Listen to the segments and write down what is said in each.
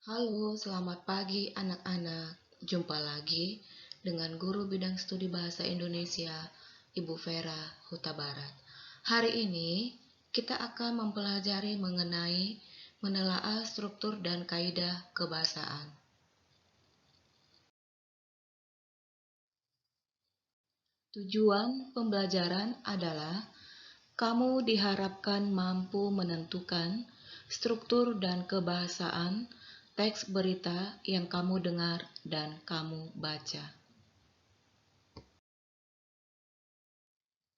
Halo, selamat pagi anak-anak. Jumpa lagi dengan guru bidang studi bahasa Indonesia, Ibu Vera Huta Barat. Hari ini kita akan mempelajari mengenai menelaah struktur dan kaidah kebahasaan. Tujuan pembelajaran adalah kamu diharapkan mampu menentukan struktur dan kebahasaan teks berita yang kamu dengar dan kamu baca.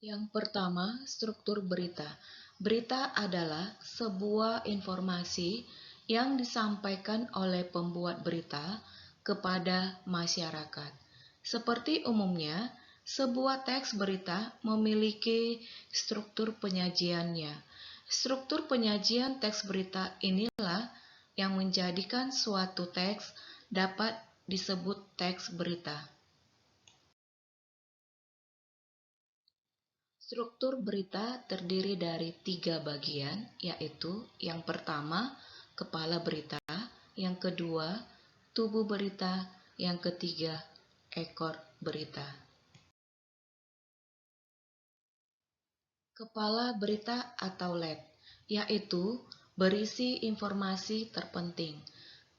Yang pertama, struktur berita. Berita adalah sebuah informasi yang disampaikan oleh pembuat berita kepada masyarakat. Seperti umumnya, sebuah teks berita memiliki struktur penyajiannya. Struktur penyajian teks berita inilah yang menjadikan suatu teks dapat disebut teks berita. Struktur berita terdiri dari 3 bagian, yaitu yang pertama, kepala berita, yang kedua, tubuh berita, yang ketiga, ekor berita. Kepala berita atau lead, yaitu berisi informasi terpenting.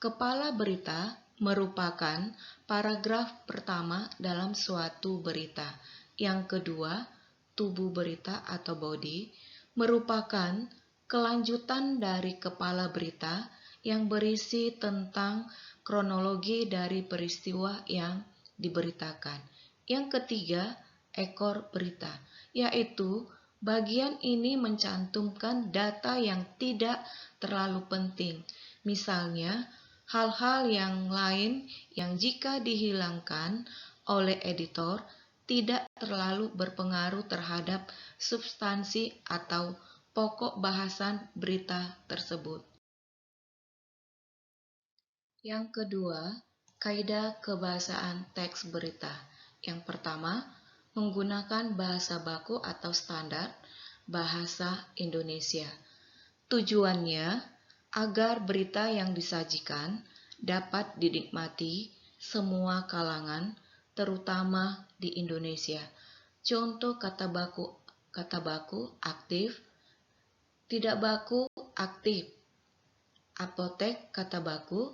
Kepala berita merupakan paragraf pertama dalam suatu berita. Yang kedua, tubuh berita atau body merupakan kelanjutan dari kepala berita yang berisi tentang kronologi dari peristiwa yang diberitakan. Yang ketiga, ekor berita, yaitu bagian ini mencantumkan data yang tidak terlalu penting. Misalnya, hal-hal yang lain yang jika dihilangkan oleh editor tidak terlalu berpengaruh terhadap substansi atau pokok bahasan berita tersebut. Yang kedua, kaidah kebahasaan teks berita. Yang pertama, menggunakan bahasa baku atau standar bahasa Indonesia. Tujuannya agar berita yang disajikan dapat dinikmati semua kalangan, terutama di Indonesia. Contoh kata baku aktif, tidak baku aktif, apotek kata baku,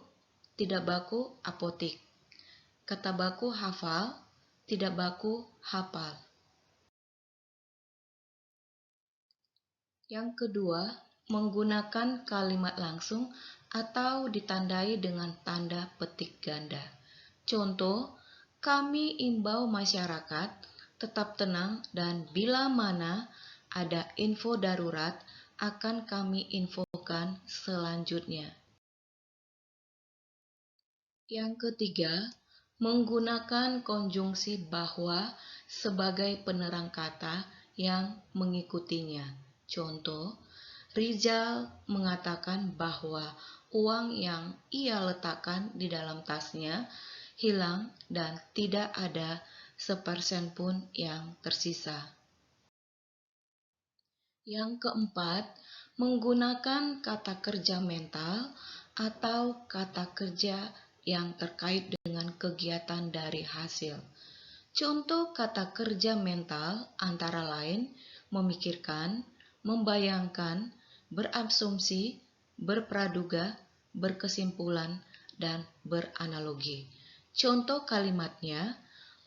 tidak baku apotik, kata baku hafal, tidak baku hafal. Yang kedua, menggunakan kalimat langsung atau ditandai dengan tanda petik ganda. Contoh, kami imbau masyarakat tetap tenang dan bila mana ada info darurat akan kami infokan selanjutnya. Yang ketiga, menggunakan konjungsi bahwa sebagai penerang kata yang mengikutinya. Contoh, Rizal mengatakan bahwa uang yang ia letakkan di dalam tasnya hilang dan tidak ada sepersen pun yang tersisa. Yang keempat, menggunakan kata kerja mental atau kata kerja yang terkait dengan kegiatan dari hasil. Contoh kata kerja mental antara lain memikirkan, membayangkan, berasumsi, berpraduga, berkesimpulan, dan beranalogi. Contoh kalimatnya,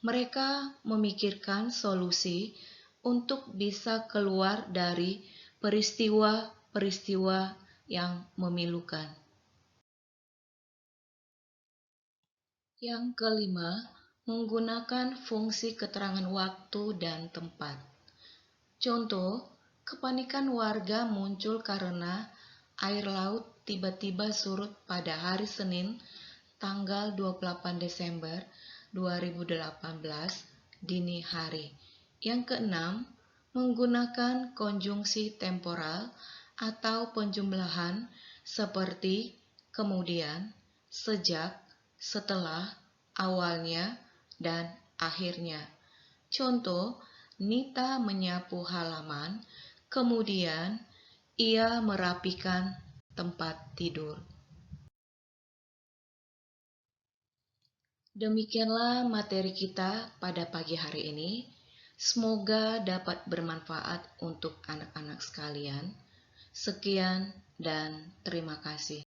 mereka memikirkan solusi untuk bisa keluar dari peristiwa-peristiwa yang memilukan. Yang kelima, menggunakan fungsi keterangan waktu dan tempat. Contoh, kepanikan warga muncul karena air laut tiba-tiba surut pada hari Senin, tanggal 28 Desember 2018, dini hari. Yang keenam, menggunakan konjungsi temporal atau penjumlahan seperti kemudian, sejak, setelah, awalnya, dan akhirnya. Contoh, Nita menyapu halaman, kemudian ia merapikan tempat tidur. Demikianlah materi kita pada pagi hari ini. Semoga dapat bermanfaat untuk anak-anak sekalian. Sekian dan terima kasih.